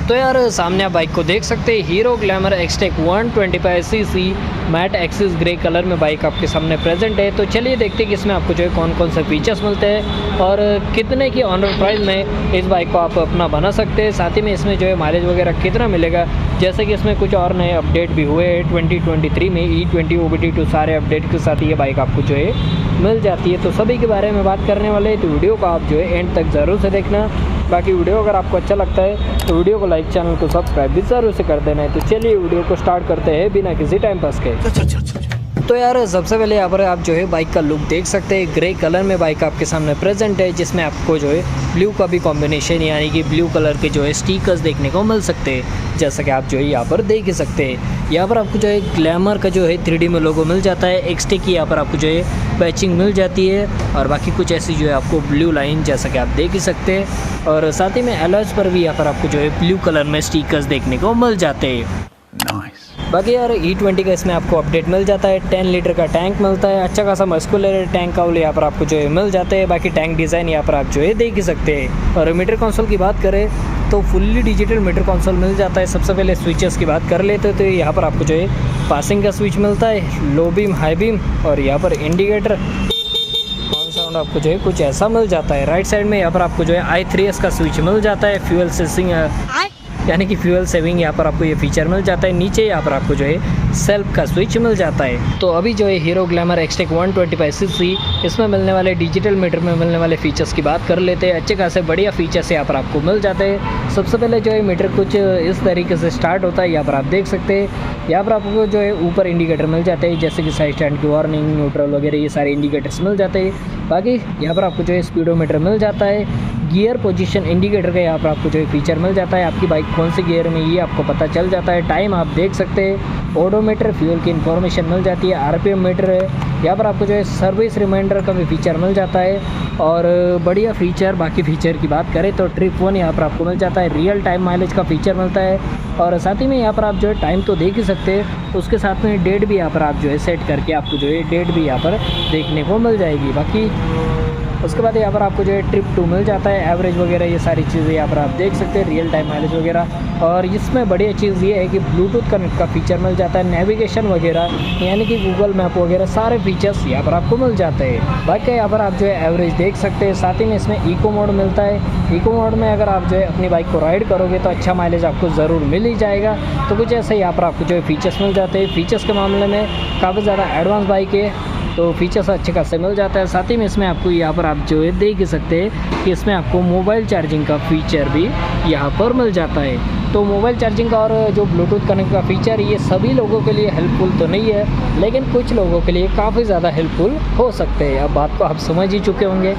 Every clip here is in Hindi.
तो यार सामने आप बाइक को देख सकते हैं, Hero Glamour Xtec 125cc matt axis grey colour में बाइक आपके सामने प्रेजेंट है। तो चलिए देखते हैं कि इसमें आपको जो है कौन कौन से फीचर्स मिलते हैं और कितने की ऑन रोड प्राइस में इस बाइक को आप अपना बना सकते हैं। साथ ही में इसमें जो है माइलेज वगैरह कितना मिलेगा, जैसे कि इसमें कुछ और नए अपडेट भी हुए हैं 2023 में। E20 OBD2 सारे अपडेट के साथ ये बाइक आपको जो है मिल जाती है। तो सभी के बारे में बात करने वाले हैं, तो वीडियो को आप जो है एंड तक ज़रूर से देखना। बाकी वीडियो अगर आपको अच्छा लगता है तो वीडियो को लाइक, चैनल को सब्सक्राइब भी ज़रूर से कर देना है। तो चलिए वीडियो को स्टार्ट करते हैं बिना किसी टाइम पास के। तो यार सबसे पहले यहाँ पर आप जो है बाइक का लुक देख सकते हैं। ग्रे कलर में बाइक आपके सामने प्रेजेंट है, जिसमें आपको जो है ब्लू का भी कॉम्बिनेशन यानी कि ब्लू कलर के जो है स्टिकर्स देखने को मिल सकते हैं, जैसा कि आप जो है यहाँ पर देख ही सकते हैं। यहाँ पर आपको जो है ग्लैमर का जो है 3D में लोगो मिल जाता है। एक्सटेक की यहाँ पर आपको जो है पैचिंग मिल जाती है और बाकी कुछ ऐसी जो है आपको ब्लू लाइन जैसा कि आप देख ही सकते हैं। और साथ ही में एलॉयज पर भी यहाँ पर आपको जो है ब्लू कलर में स्टिकर्स देखने को मिल जाते हैं। बाकी यार E20 का इसमें आपको अपडेट मिल जाता है। 10 लीटर का टैंक मिलता है, अच्छा खासा मस्कुलर टैंक का यहाँ पर आपको जो है मिल जाते हैं। बाकी टैंक डिज़ाइन यहाँ पर आप जो है देख ही सकते हैं। और मीटर कंसोल की बात करें तो फुल्ली डिजिटल मीटर कंसोल मिल जाता है। सबसे पहले स्विचेस की बात कर लेते तो यहाँ पर आपको जो है पासिंग का स्विच मिलता है, लो बीम, हाई बीम और यहाँ पर इंडिकेटर हॉर्न साउंड आपको जो है कुछ ऐसा मिल जाता है। राइट साइड में यहाँ पर आपको जो है i3S का स्विच मिल जाता है। फ्यूल सेसिंग यानी कि फ्यूल सेविंग यहाँ पर आपको ये फीचर मिल जाता है। नीचे यहाँ पर आपको जो है सेल्फ का स्विच मिल जाता है। तो अभी जो है हीरो ग्लैमर एक्सटेक 125cc इसमें मिलने वाले डिजिटल मीटर में मिलने वाले फीचर्स की बात कर लेते हैं। अच्छे खासे बढ़िया फीचर्स यहाँ पर आपको मिल जाते हैं। सबसे पहले जो है मीटर कुछ इस तरीके से स्टार्ट होता है, यहाँ पर आप देख सकते हैं। यहाँ पर आपको जो है ऊपर इंडिकेटर मिल जाते हैं, जैसे कि साइड स्टैंड की वार्निंग, न्यूट्रल वगैरह ये सारे इंडिकेटर्स मिल जाते हैं। बाकी यहाँ पर आपको जो है स्पीडोमीटर मिल जाता है। गियर पोजीशन इंडिकेटर का यहाँ पर आपको जो है फीचर मिल जाता है, आपकी बाइक कौन से गियर में ये आपको पता चल जाता है। टाइम आप देख सकते हैं। ओडोमीटर, फ्यूल की इन्फॉर्मेशन मिल जाती है। RPM मीटर है, यहाँ पर आपको जो है सर्विस रिमाइंडर का भी फीचर मिल जाता है। और बढ़िया फीचर, बाकी फीचर की बात करें तो ट्रिप 1 यहाँ पर आपको मिल जाता है। रियल टाइम माइलेज का फीचर मिलता है और साथ ही में यहाँ पर आप जो है टाइम तो देख ही सकते हैं, उसके साथ में डेट भी यहाँ पर आप जो है सेट करके आपको जो है डेट भी यहाँ पर देखने को मिल जाएगी। बाकी उसके बाद यहाँ पर आपको जो है ट्रिप 2 मिल जाता है, एवरेज वगैरह ये सारी चीज़ें यहाँ पर आप देख सकते हैं, रियल टाइम माइलेज वगैरह। और इसमें बढ़िया चीज़ ये है कि ब्लूटूथ कनेक्ट का फीचर मिल जाता है, नेविगेशन वगैरह यानी कि गूगल मैप वगैरह सारे फीचर्स यहाँ पर आपको मिल जाते हैं। बाकी यहाँ पर आप जो है एवरेज देख सकते हैं। साथ ही में इसमें इको मोड मिलता है। इको मोड में अगर आप जो है अपनी बाइक को राइड करोगे तो अच्छा माइलेज आपको ज़रूर मिल ही जाएगा। तो कुछ ऐसे यहाँ पर आपको जो है फीचर्स मिल जाते हैं। फीचर्स के मामले में काफ़ी ज़्यादा एडवांस बाइक है, तो फीचर्स अच्छे खासे मिल जाता है। साथ ही में इसमें आपको यहाँ पर आप जो है देख ही सकते हैं कि इसमें आपको मोबाइल चार्जिंग का फीचर भी यहाँ पर मिल जाता है। तो मोबाइल चार्जिंग का और जो ब्लूटूथ कनेक्ट का फीचर, ये सभी लोगों के लिए हेल्पफुल तो नहीं है, लेकिन कुछ लोगों के लिए काफ़ी ज़्यादा हेल्पफुल हो सकते हैं। अब बात को आप समझ ही चुके होंगे।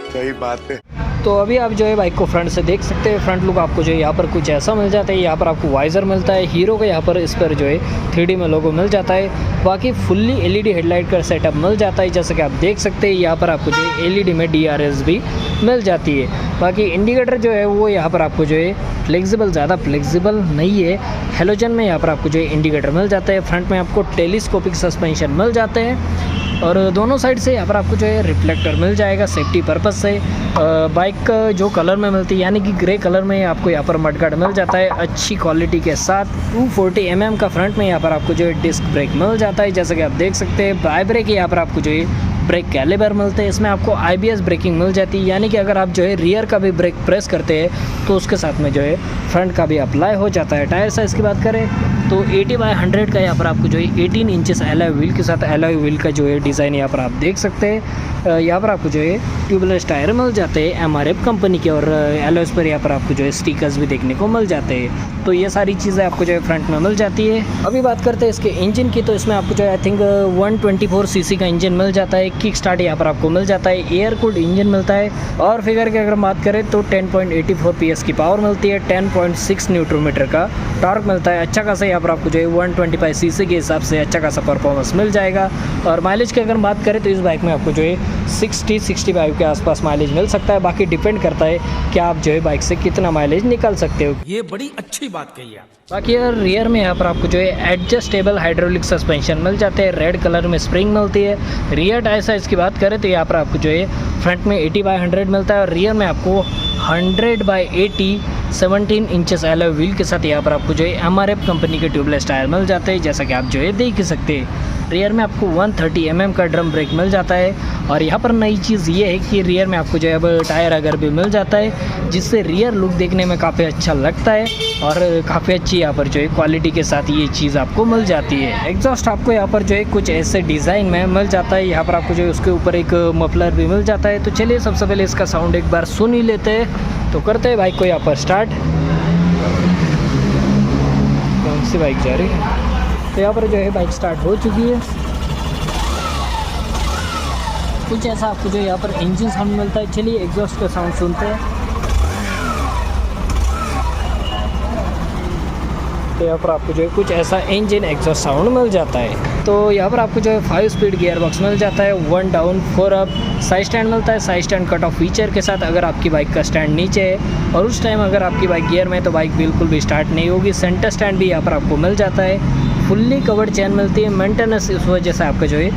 सही बात है। तो अभी आप जो है बाइक को फ्रंट से देख सकते हैं। फ्रंट लुक आपको जो है यहाँ पर कुछ ऐसा मिल जाता है। यहाँ पर आपको वाइज़र मिलता है, हीरो का यहाँ पर इस पर जो है 3D में लोगो मिल जाता है। बाकी फुल्ली LED हेडलाइट का सेटअप मिल जाता है, जैसे कि आप देख सकते हैं। यहाँ पर आपको जो है LED में DRS भी मिल जाती है। बाकी इंडिकेटर जो है वो यहाँ पर आपको जो है फ्लेक्सिबल, ज़्यादा फ्लेक्सिबल नहीं है। हेलोजन में यहाँ पर आपको जो है इंडिकेटर मिल जाता है। फ्रंट में आपको टेलीस्कोपिक सस्पेंशन मिल जाते हैं और दोनों साइड से यहाँ पर आपको जो है रिफ्लेक्टर मिल जाएगा सेफ्टी पर्पज़ से। बाइक जो कलर में मिलती है यानी कि ग्रे कलर में आपको यहाँ पर मडगार्ड मिल जाता है अच्छी क्वालिटी के साथ। 240 mm का फ्रंट में यहाँ पर आपको जो है डिस्क ब्रेक मिल जाता है, जैसे कि आप देख सकते हैं। बाई ब्रेक यहाँ पर आपको जो है ब्रेक कैलिबर मिलते हैं। इसमें आपको IBS ब्रेकिंग मिल जाती है, यानी कि अगर आप जो है रियर का भी ब्रेक प्रेस करते हैं तो उसके साथ में जो है फ्रंट का भी अप्लाई हो जाता है। टायर साइज़ की बात करें तो 80/100 का यहाँ पर आपको जो है 18 इंचेस एलॉय व्हील के साथ एलॉय व्हील का जो है डिज़ाइन यहाँ पर आप देख सकते हैं। यहाँ पर आपको जो है ट्यूबलेस टायर मिल जाते हैं MRF कंपनी के और एलॉयज़ पर यहाँ पर आपको जो है स्टिकर्स भी देखने को मिल जाते हैं। तो ये सारी चीज़ें आपको जो है फ्रंट में मिल जाती है। अभी बात करते हैं इसके इंजन की, तो इसमें आपको जो है आई थिंक 124cc का इंजन मिल जाता है। किक स्टार्ट यहाँ पर आपको मिल जाता है, एयर कूल्ड इंजन मिलता है। और फिगर की अगर बात करें तो 10.84 PS की पावर मिलती है, 10.6 न्यूटन मीटर का टॉर्क मिलता है। अच्छा खासा यहाँ पर आपको जो है 125 सीसी के हिसाब से अच्छा खासा परफॉर्मेंस मिल जाएगा। और माइलेज की अगर बात करें तो इस बाइक में आपको जो है 60-65 के आसपास माइलेज मिल सकता है। बाकी डिपेंड करता है कि आप जो है बाइक से कितना माइलेज निकाल सकते हो। ये बड़ी अच्छी बात कही आप। बाकी यार रियर में यहाँ पर आपको जो है एडजस्टेबल हाइड्रोलिक सस्पेंशन मिल जाते हैं, रेड कलर में स्प्रिंग मिलती है। रियर टायर साइज़ की बात करें तो यहाँ पर आपको जो है फ्रंट में 80/100 मिलता है और रियर में आपको 100/80 17 इंचेस एलॉय व्हील के साथ यहाँ पर आपको जो है MRF कंपनी के ट्यूबलेस टायर मिल जाते हैं, जैसा कि आप जो है देख ही सकते हैं। रियर में आपको 130 mm का ड्रम ब्रेक मिल जाता है और यहाँ पर नई चीज़ ये है कि रियर में आपको जो है अब टायर अगर भी मिल जाता है, जिससे रियर लुक देखने में काफ़ी अच्छा लगता है और काफ़ी अच्छी यहाँ पर जो है क्वालिटी के साथ ये चीज़ आपको मिल जाती है। एग्जॉस्ट आपको यहाँ पर जो है कुछ ऐसे डिज़ाइन में मिल जाता है, यहाँ पर आपको जो है उसके ऊपर एक मफलर भी मिल जाता है। तो चलिए सबसे पहले इसका साउंड एक बार सुन ही लेते हैं। तो करते हैं बाइक को यहाँ पर स्टार्ट। कौन सी बाइक जा रही है? तो यहाँ पर जो है बाइक स्टार्ट हो चुकी है। कुछ ऐसा आपको जो यहाँ पर इंजन साउंड मिलता है। चलिए एग्जॉस्ट का साउंड सुनते हैं। तो यहाँ पर आपको जो है कुछ ऐसा इंजन एग्जॉस्ट साउंड मिल जाता है। तो यहाँ पर आपको जो है 5 स्पीड गियर बॉक्स मिल जाता है, 1 डाउन 4 अप। साइड स्टैंड मिलता है, side stand cut off feature के साथ। अगर आपकी बाइक का स्टैंड नीचे है और उस टाइम अगर आपकी बाइक गियर में है तो बाइक बिल्कुल भी स्टार्ट नहीं होगी। सेंटर स्टैंड भी यहाँ पर आपको मिल जाता है। फुल्ली कवर्ड चेन मिलती है। मेंटेनेंस इस वजह से आपका जो है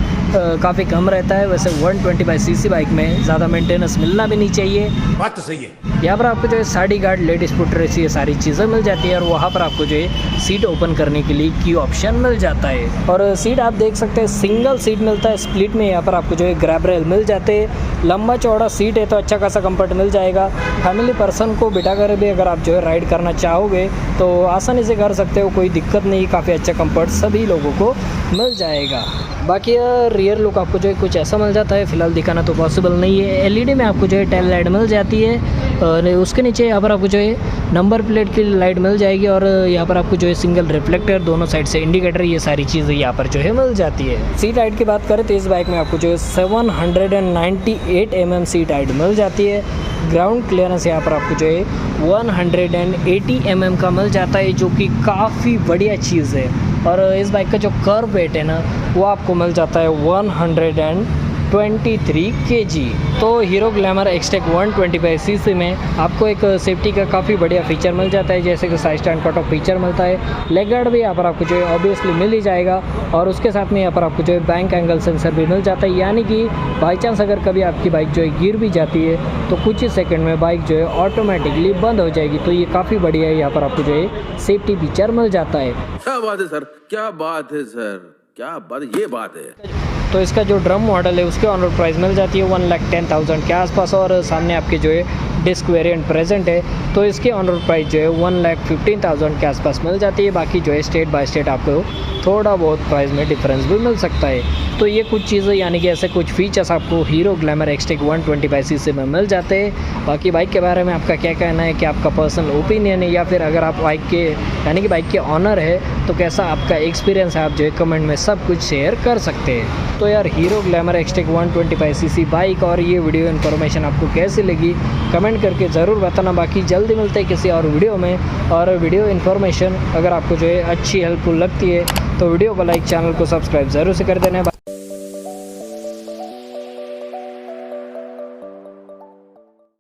काफ़ी कम रहता है। वैसे 125 सीसी बाइक में ज़्यादा मेंटेनेंस मिलना भी नहीं चाहिए। बात तो सही है। यहाँ पर आपको जो है side guard, ladies footrest, ये सारी चीज़ें मिल जाती है और वहाँ पर आपको जो है सीट ओपन करने के लिए की ऑप्शन मिल जाता है। और सीट आप देख सकते हैं सिंगल सीट मिलता है। स्प्लिट में यहाँ पर आपको जो है ग्रैब रेल मिल जाते हैं। लंबा चौड़ा सीट है तो अच्छा खासा कंफर्ट मिल जाएगा। फैमिली पर्सन को बिठा कर भी अगर आप जो है राइड करना चाहोगे तो आसानी से कर सकते हो, कोई दिक्कत नहीं। काफ़ी अच्छा कंफर्ट सभी लोगों को मिल जाएगा। बाकी रियर लुक आपको जो है कुछ ऐसा मिल जाता है। फिलहाल दिखाना तो पॉसिबल नहीं है। LED में आपको जो है टेल लाइट मिल जाती है और उसके नीचे यहाँ पर आपको जो है नंबर प्लेट की लाइट मिल जाएगी और यहाँ पर आपको जो है सिंगल रिफ्लेक्टर, दोनों साइड से इंडिकेटर, ये सारी चीज़ें यहाँ पर जो है मिल जाती है। सीट हाइट की बात करें तो इस बाइक में आपको जो है 798 mm सीट हाइट मिल जाती है। ग्राउंड क्लियरेंस यहाँ पर आपको जो है 180 mm का मिल जाता है, जो कि काफ़ी बढ़िया चीज़ है। और इस बाइक का जो कर्व वेट है ना वो आपको मिल जाता है 123 kg। तो हीरो ग्लैमर एक्सटेक 125 सीसी में आपको एक सेफ्टी का काफ़ी बढ़िया फीचर मिल जाता है, जैसे कि side stand cut off feature मिलता है। लेग गार्ड भी यहाँ पर आपको जो है ऑब्वियसली मिल ही जाएगा और उसके साथ में यहाँ पर आपको जो है बैंक एंगल सेंसर भी मिल जाता है, यानी कि बाई चांस अगर कभी आपकी बाइक जो है गिर भी जाती है तो कुछ ही सेकंड में बाइक जो है ऑटोमेटिकली बंद हो जाएगी। तो ये काफ़ी बढ़िया है, यहाँ पर आपको जो है सेफ्टी फीचर मिल जाता है। क्या बात है सर, क्या बात है सर, क्या बात, ये बात है। तो इसका जो ड्रम मॉडल है उसके ऑन रोड प्राइस मिल जाती है 1,10,000 के आसपास और सामने आपके जो है डिस्क वेरिएंट प्रेजेंट है तो इसके ऑन रोड प्राइस जो है 1,15,000 के आसपास मिल जाती है। बाकी जो है स्टेट बाय स्टेट आपको थोड़ा बहुत प्राइस में डिफरेंस भी मिल सकता है। तो ये कुछ चीज़ें यानी कि ऐसे कुछ फीचर्स आपको हीरो ग्लैमर एक्सटेक 125 सीसी में मिल जाते हैं। बाकी बाइक के बारे में आपका क्या कहना है, कि आपका पर्सनल ओपिनियन है या फिर अगर आप बाइक के यानी कि बाइक के ऑनर है तो कैसा आपका एक्सपीरियंस है, आप जो है कमेंट में सब कुछ शेयर कर सकते हैं। तो यार hero Glamour XTEC 125 CC bike और ये वीडियो इन्फॉर्मेशन आपको कैसी लगी कमेंट करके ज़रूर बताना। बाकी जल्दी मिलते हैं किसी और वीडियो में। और वीडियो इन्फॉर्मेशन अगर आपको जो है अच्छी हेल्पफुल लगती है तो वीडियो को लाइक, चैनल को सब्सक्राइब ज़रूर से कर देना।